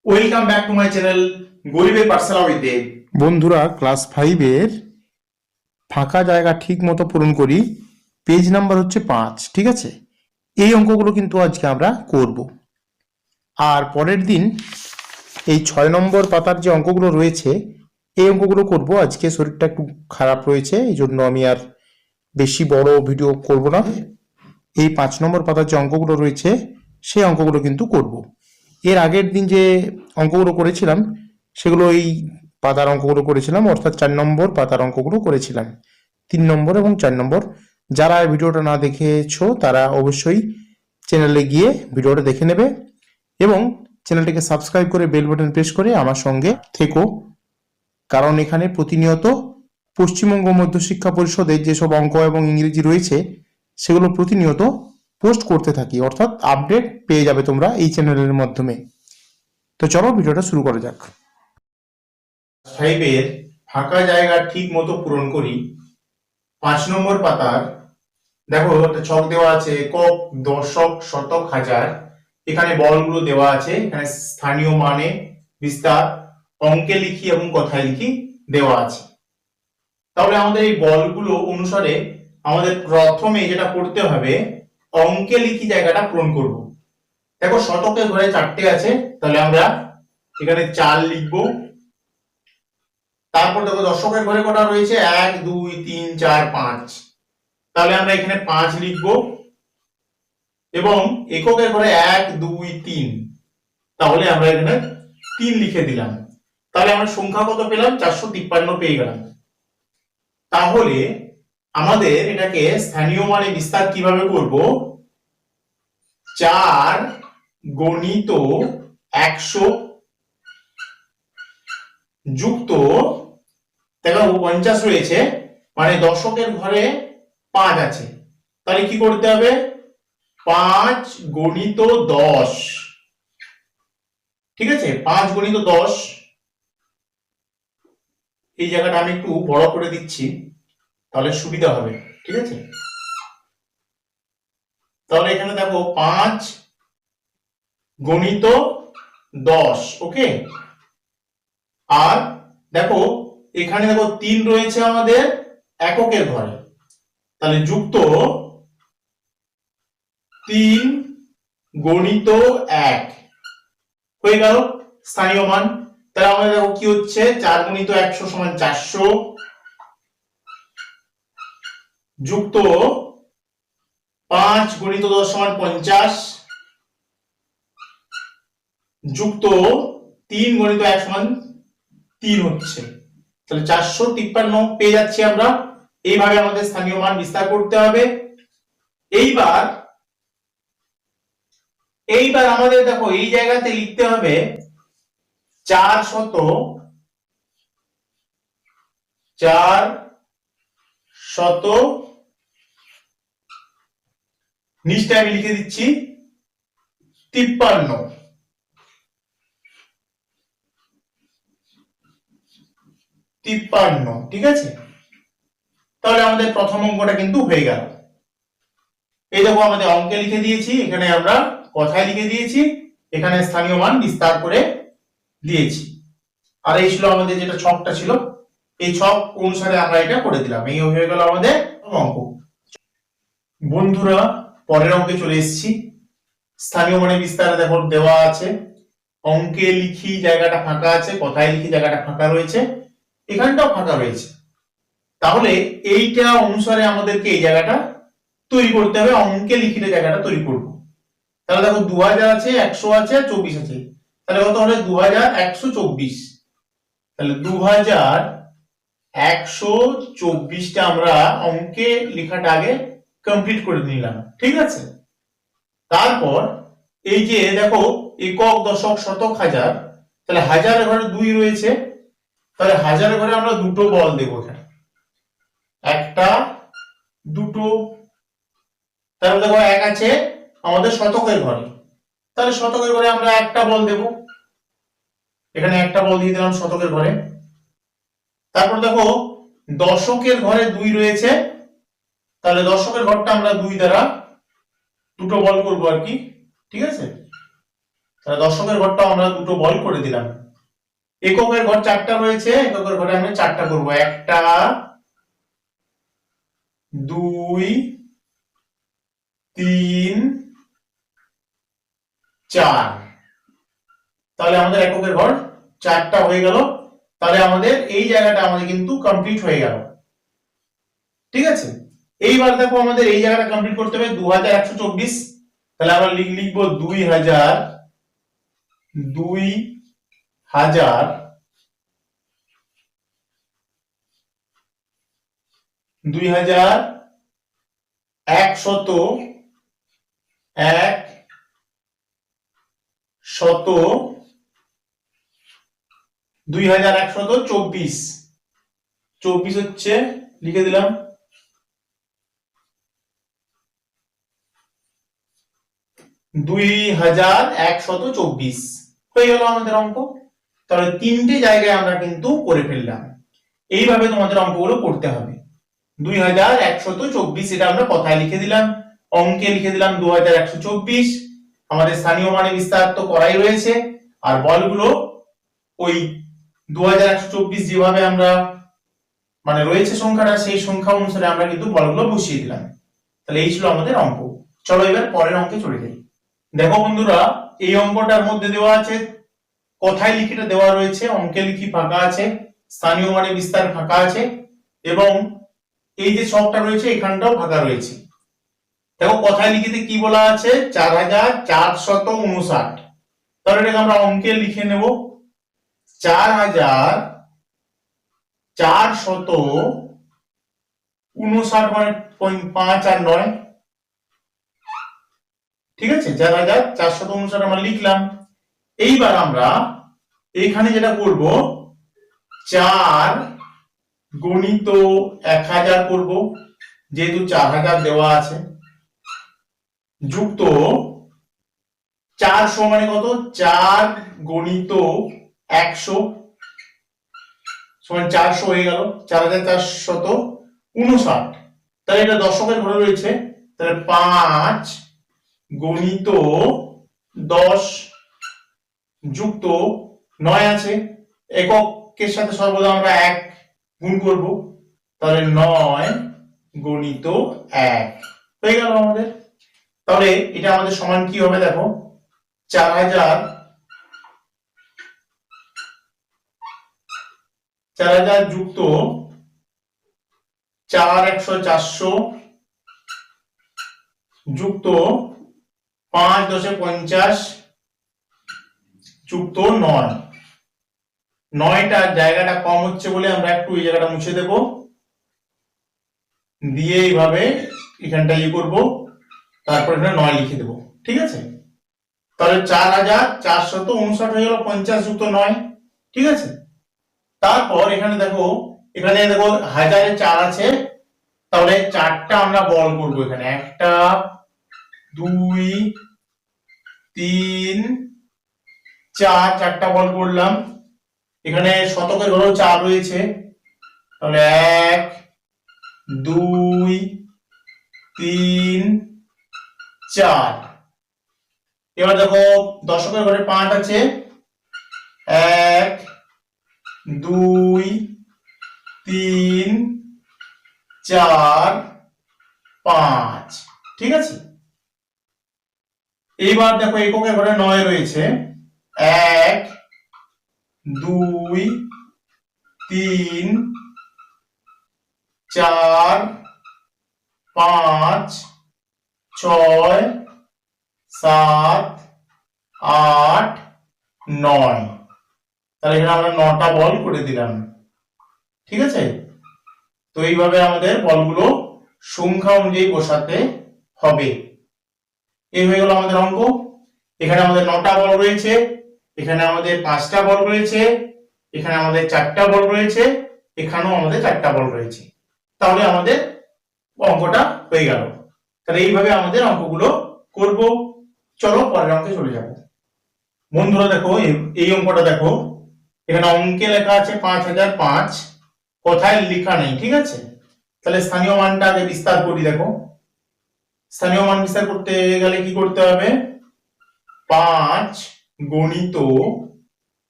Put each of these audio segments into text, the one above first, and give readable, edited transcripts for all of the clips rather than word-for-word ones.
Welcome back to my channel গরিবের পাঠশালা with দেব। বন্ধুরা, class 5-এর ফাঁকা জায়গা ঠিক মতো পূরণ করি। পেজ নাম্বার হচ্ছে 5। ঠিক আছে, এই অঙ্কগুলো কিন্তু আজকে আমরা করব। আর পরের দিন এই 6 নম্বর পাতার যে অঙ্কগুলো রয়েছে এই অঙ্কগুলো করব। আজকে শরীরটা একটু খারাপ রয়েছে, এই জন্য আমি আর বেশি বড় ভিডিও করব না। এই 5 নম্বর পাতার যে অঙ্কগুলো রয়েছে সেই অঙ্কগুলো কিন্তু করব। এর আগের দিন যে অঙ্কগুলো করেছিলাম সেগুলো এই পাতার অঙ্কগুলো করেছিলাম, অর্থাৎ 4 নম্বর পাতার অঙ্কগুলো করেছিলাম। 3 নম্বর এবং 4 নম্বর। যারা এই ভিডিওটা না দেখেছো তারা অবশ্যই চ্যানেলে গিয়ে ভিডিওটা দেখে নেবে এবং চ্যানেলটিকে সাবস্ক্রাইব করে বেল বাটন প্রেস করে আমার সঙ্গে থেকো, কারণ এখানে প্রতিনিয়ত পশ্চিমবঙ্গ মধ্যশিক্ষা পরিষদের যেসব অঙ্ক এবং ইংরেজি রয়েছে সেগুলো প্রতিনিয়ত পোস্ট করতে থাকি, অর্থাৎ আপডেট পেয়ে যাবে তোমরা এই চ্যানেলের মাধ্যমে। তো চলো ভিডিওটা শুরু করা যাক। 5-এর ফাঁকা জায়গা ঠিক মতো পূরণ করি। 5 নম্বর পাতার দেখো একটা ছক দেওয়া আছে, একক, দশক, শতক, হাজার। এখানে বলগুলো দেওয়া আছে, এখানে স্থানীয় মানে বিস্তার অঙ্কে লিখি এবং কথায় লিখি দেওয়া আছে। তাহলে আমাদের এই বলগুলো অনুসারে আমাদের প্রথমে যেটা করতে হবে, অঙ্কে লিখি জায়গাটা পূরণ করব। দেখো শতকের ঘরে 4টে আছে, তাহলে আমরা এখানে 4 লিখবো। তারপর দেখো দশকের ঘরে কটা রয়েছে, 1 2 3 4 5, তাহলে আমরা এখানে 5 লিখবো। এবং এককের ঘরে 1 2 3, তাহলে আমরা এখানে 3 লিখে দিলাম। তাহলে আমরা সংখ্যা কত পেলাম, 453 পেয়ে গেলাম। তাহলে আমাদের এটাকে স্থানীয় মানে বিস্তার কিভাবে করব, 4 গণিত 100 যুক্ত, দেখো 50 রয়েছে, মানে দশকের ঘরে 5 আছে, তাহলে কি করতে হবে, 5 গণিত 10। ঠিক আছে, 5 গণিত 10। এই জায়গাটা আমি একটু বড় করে দিচ্ছি তাহলে সুবিধা হবে। ঠিক আছে, তাহলে এখানে দেখো 5 গণিত 10। ওকে, আর দেখো এখানে দেখো 3 রয়েছে আমাদের এককের ঘরে, তাহলে যুক্ত 3 গণিত 1 হয়ে গেল স্থানীয় মান। তাহলে আমাদের দেখো কি হচ্ছে, 4 গণিত 100 সমান 400 যুক্ত 5 গণিত 10 সমান 50 যুক্ত 3 গণিত 1 সমান 3 হচ্ছে, তাহলে 453 পেয়ে যাচ্ছি আমরা। এইভাবে আমাদের স্থানীয় মান বিস্তার করতে হবে। এইবার আমাদের দেখো এই জায়গাতে লিখতে হবে 400 নিচটা আমি লিখে দিচ্ছি 53। ঠিক আছে, তাহলে আমাদের প্রথম অঙ্কটা কিন্তু হয়ে গেল। এই দেখো আমাদের অঙ্কে লিখে দিয়েছি, এখানে আমরা কথায় লিখে দিয়েছি, এখানে স্থানীয় মান বিস্তার করে দিয়েছি। আর এই ছিল আমাদের যেটা ছকটা ছিল, এই ছক অনুসারে আমরা এটা করে দিলাম। এই হয়ে গেল আমাদের অঙ্ক। বন্ধুরা, পরের অঙ্কে চলে এসেছি। স্থানীয় মানে বিস্তার দেখো দেওয়া আছে, অঙ্কে লিখি জায়গাটা ফাঁকা আছে, কথায় লিখি জায়গাটা ফাঁকা রয়েছে, এখানটাও ফাঁকা রয়েছে। তাহলে এইটা অনুসারে আমাদেরকে এই জায়গাটা তৈরি করতে হবে, অঙ্কে লিখিতে জায়গাটা তৈরি করব। তাহলে দেখো 2000 আছে, 100 আছে, 24 আছে, তাহলে কত হলো 2124। তাহলে 2124টা আমরা অঙ্কে লেখাটা আগে কমপ্লিট করে নিলাম। ঠিক আছে, তারপর এই যে দেখো একক, দশক, শতক, হাজার, তাহলে হাজারের ঘরে 2 রয়েছে, তাহলে হাজারের ঘরে আমরা দুটো বল দেব, এখানে একটা দুটো। তাহলে দেখো 1 আছে আমাদের শতকের ঘরে, তাহলে শতকের ঘরে আমরা একটা বল দেব, এখানে একটা বল দিয়ে দিলাম শতকের ঘরে। তারপর দেখো দশকের ঘরে 2 রয়েছে, তাহলে দশকের ঘরটা আমরা 2 দ্বারা দুটো বল করবো আর কি। ঠিক আছে, তাহলে দশকের ঘরটাও আমরা দুটো বল করে দিলাম। এককের ঘর 4টা রয়েছে, এককের ঘরে আমরা 4টা করব, 1টা 2 3 4। তাহলে আমাদের এককের ঘর 4টা হয়ে গেল। তাহলে আমাদের এই জায়গাটা আমাদের কিন্তু কমপ্লিট হয়ে গেল। ঠিক আছে, এইবার দেখো আমাদের এই জায়গাটা কমপ্লিট করতে হবে 2124। তাহলে আমরা লিখবো 2000 2100 2124। 24 হচ্ছে, লিখে দিলাম। 2124 হয়ে গেল আমাদের অঙ্ক। তাহলে 3টে জায়গায় আমরা কিন্তু করে ফেললাম। এইভাবে তোমাদের অঙ্কগুলো করতে হবে। 2124 এটা আমরা কথায় লিখে দিলাম, অঙ্কে লিখে দিলাম 2124। আমাদের স্থানীয় মানে বিস্তার তো করাই রয়েছে, আর বলগুলো ওই 2124 যেভাবে আমরা মানে রয়েছে সংখ্যাটা, সেই সংখ্যা অনুসারে আমরা কিন্তু বলগুলো বসিয়ে দিলাম। তাহলে এই ছিল আমাদের অঙ্ক। চলো এবার পরের অঙ্কে চলে যাই। দেখো বন্ধুরা, এই অঙ্কটার মধ্যে দেওয়া আছে, কথায় লিখিটা দেওয়া রয়েছে, অঙ্কে লিখি ফাঁকা আছে, স্থানীয় মানে বিস্তার ফাঁকা আছে, এবং এই যে ছকটা রয়েছে এখানটাও ফাঁকা রয়েছে। দেখো কথায় লিখিতে কি বলা আছে, 4459। তাহলে এটাকে আমরা অঙ্কে লিখে নেব 4459 মানে 5 আর 9। ঠিক আছে, 4459 আমরা লিখলাম। এইবার আমরা এখানে যেটা করব, 4 গণিত 1000 করব, যেহেতু 4000 দেওয়া আছে, যুক্ত 400 মানে কত, 4 গণিত 100 সমান 400 হয়ে গেল, 4459। তাহলে এটা দশকের ঘরে রয়েছে, তাহলে 5 গণিত 10 যুক্ত 9 আছে, এককের সাথে সর্বদা আমরা 1 গুণ করব, তাহলে 9 গণিত 1 হয়ে গেল আমাদের। তাহলে এটা আমাদের সমান কি হবে, দেখো 4000 যুক্ত 4 100 400 যুক্ত 5 10 50 যুক্ত 9। 9টার জায়গাটা কম হচ্ছে বলে আমরা একটু এই জায়গাটা মুছে দেব, দিয়ে এইভাবে এখানটা ইয়ে করবো, তারপর এখানে 9 লিখে দেবো। ঠিক আছে, তাহলে 4459 হয়ে গেল, 50 যুক্ত 9। ঠিক আছে, তারপর এখানে দেখো হাজারে 4 আছে, তাহলে 4টা আমরা বল করব এখানে, 1টা 2 3 4, 4টা বল করলাম। এখানে শতকের ঘরেও 4 রয়েছে, তাহলে 1 2 3 4। এবার দেখো দশকের ঘরে 5 আছে, 1 2 3 4 5। ঠিক আছে, এইবার দেখো এককের ঘরে 9 রয়েছে, 1 2 3 4 5 6 7 8 9। তাহলে এখানে আমরা 9টা বল করে দিলাম। ঠিক আছে, তো এইভাবে আমাদের বলগুলো সংখ্যা অনুযায়ী বসাতে হবে। এই হয়ে গেল আমাদের অঙ্ক। এখানে আমাদের 9টা বল রয়েছে, এখানে আমাদের 5টা বল রয়েছে, এখানে আমাদের 4টা বল রয়েছে, এখানেও আমাদের 4টা বল রয়েছে। তাহলে আমাদের অঙ্কটা হয়ে গেল। তাহলে এইভাবে আমাদের অঙ্কগুলো করব। চলো পরের অঙ্কে চলে যাব। বন্ধুরা দেখো এই অঙ্কটা দেখো, এখানে অঙ্কে লেখা আছে 5005, কথায় লেখা নেই। ঠিক আছে, তাহলে স্থানীয় মানটা আগে বিস্তার করি। দেখো স্থানীয় মান বিস্তার করতে গেলে কি করতে হবে, 5 গণিত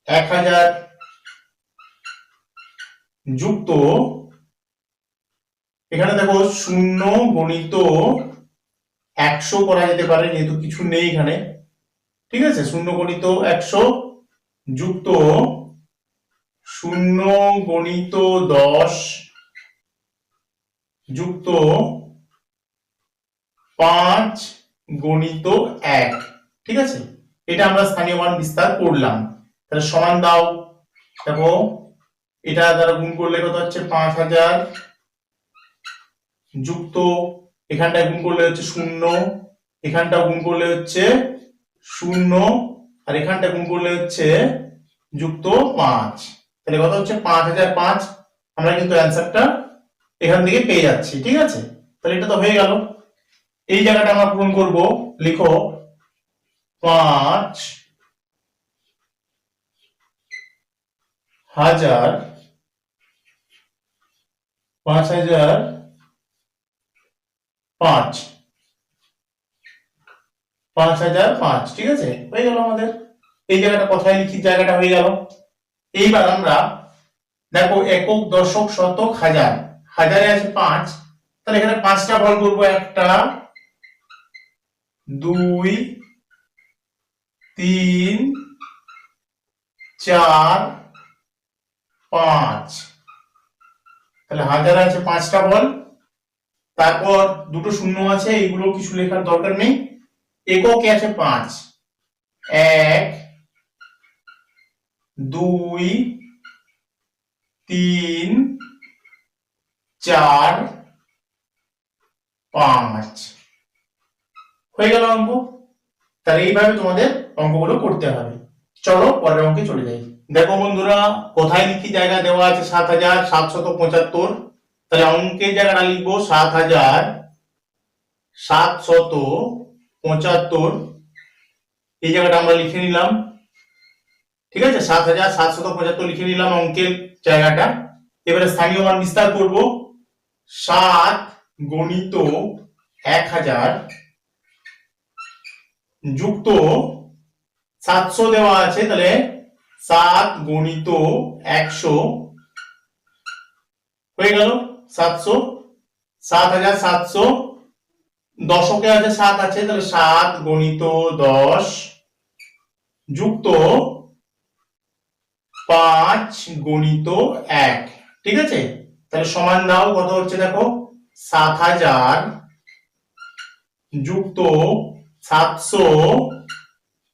1000 যুক্ত, এখানে দেখো 0 গণিত 100 করা যেতে পারে, যেহেতু কিছু নেই এখানে, ঠিক আছে। 0 গণিত 100 যুক্ত 0 গণিত 10 যুক্ত 5 গণিত 1, ঠিক আছে। এটা আমরা স্থানীয় মান বিস্তার করলাম। তাহলে সমান দাও, দেখো এটা দ্বারা গুণ করলে কত হচ্ছে 5000 যুক্ত এখানটায় গুণ করলে হচ্ছে 0, এখানটা গুণ করলে হচ্ছে 0, আর এখানটা গুণ করলে হচ্ছে যুক্ত 5, তাহলে কত হচ্ছে 5005। আমরা কিন্তু অ্যান্সারটা এখান থেকে পেয়ে যাচ্ছি, ঠিক আছে। তাহলে এটা তো হয়ে গেল। এই জায়গাটা আমরা পূরণ করব, লিখো 5000 5005, ঠিক আছে, হয়ে গেল আমাদের। এই জায়গাটা কথায় লিখি, জায়গাটা হয়ে গেল। এইবার আমরা দেখো একক, দশক, শতক, হাজার, হাজারে আছে 5, তাহলে এখানে 5টা বল করবো, 1 2 3 4 5, তাহলে হাজারে আছে 5টা বল। তারপর দুটো শূন্য আছে, এইগুলো কিছু লেখার দরকার নেই। এককে আছে 5, 1 2 3 4 5, হয়ে গেল অঙ্ক। তাহলে এইভাবে তোমাদের অঙ্কগুলো করতে হবে। চলো পরের অঙ্কে চলে যাই। দেখো বন্ধুরা, কোথায় লিখি, জায়গা দেওয়া আছে 7775, তাহলে অঙ্কের জায়গাটা লিখবো 7775, এই জায়গাটা আমরা লিখে নিলাম, ঠিক আছে। 7775 লিখে নিলাম অঙ্কের জায়গাটা। এবারে স্থানীয় মান বিস্তার করব। 7 গণিত 1000 যুক্ত 700 দেওয়া আছে, তাহলে 7 গণিত 100, হয়ে গেল 700। 7700 দশকে আছে 7 আছে, তাহলে 7 গণিত 10 যুক্ত 5 গণিত 1, ঠিক আছে। তাহলে সমান দাও, কত হচ্ছে দেখো 7000 যুক্ত 700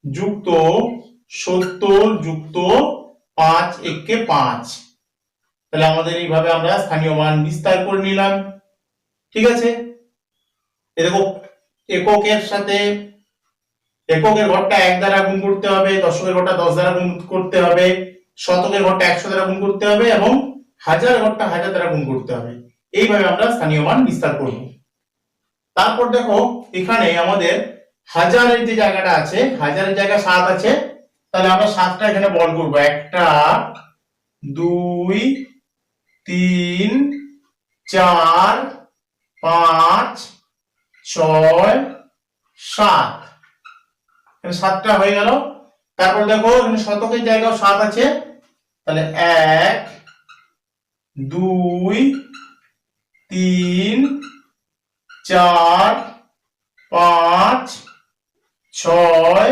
যুক্ত 70 যুক্ত 5 একে 5, তাহলে আমাদের এইভাবে আমরা স্থানীয় মান বিস্তার করে নিলাম, ঠিক আছে। এই দেখো এককের সাথে এককের ঘরটা 1 দ্বারা গুণ করতে হবে, দশকের ঘরটা 10 দ্বারা গুণ করতে হবে, শতকের ঘরটা 100 দ্বারা গুণ করতে হবে, এবং হাজার ঘরটা 1000 দ্বারা গুণ করতে হবে। এইভাবে আমরা স্থানীয় মান বিস্তার করব। তারপর দেখো এখানে আমাদের হাজারের যে জায়গাটা আছে, হাজারের জায়গায় 7 আছে, তাহলে আমরা 7টা এখানে বল করব। 1 2 3 4 5 6 7, এখানে 7টা হয়ে গেল। তারপর দেখো এখানে শতকের জায়গাও 7 আছে, তাহলে 1 2 3 4 5 6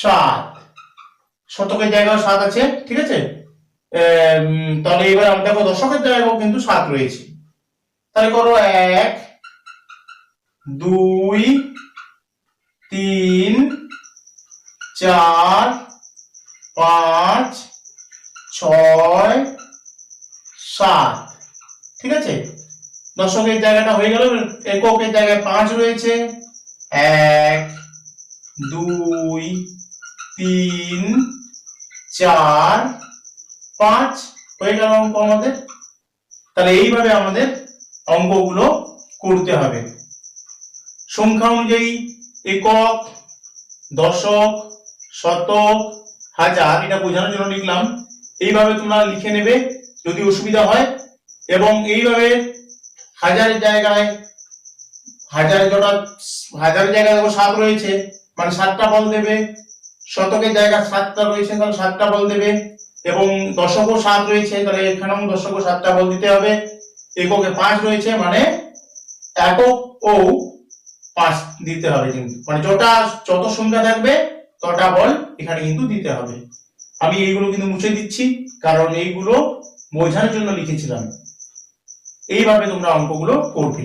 7, শতকের জায়গাও 7 আছে, ঠিক আছে। তাহলে এবার আমরা দেখো দশকের জায়গাও কিন্তু 7 রয়েছে, তাহলে করো 1 2 3 4 5 6 7, ঠিক আছে। দশকের জায়গাটা হয়ে গেল। এককের জায়গায় 5 রয়েছে, 1 2 3 4 5, হয়ে গেল অঙ্ক আমাদের। তাহলে এইভাবে আমাদের অঙ্কগুলো করতে হবে। সংখ্যা অনুযায়ী একক, দশক, শতক, হাজার, এটা বোঝানোর জন্য লিখলাম। এইভাবে তোমরা লিখে নেবে যদি অসুবিধা হয়। এবং এইভাবে হাজারের জায়গায় হাজারের জায়গায় দেখো 7 রয়েছে, মানে 7টা বল দেবে। শতকের জায়গায় 7টা রয়েছে, তাহলে 7টা বল দেবে, এবং দশকও 7 রয়েছে, তাহলে এখানেও দশকও 7টা বল দিতে হবে। এককে 5 রয়েছে, মানে একক ও 5 দিতে হবে কিন্তু, মানে যত সংখ্যা থাকবে ততটা বল এখানে কিন্তু দিতে হবে। আমি এইগুলো কিন্তু মুছে দিচ্ছি, কারণ এইগুলো বোঝানোর জন্য লিখেছিলাম। এইভাবে তোমরা অঙ্কগুলো করবে।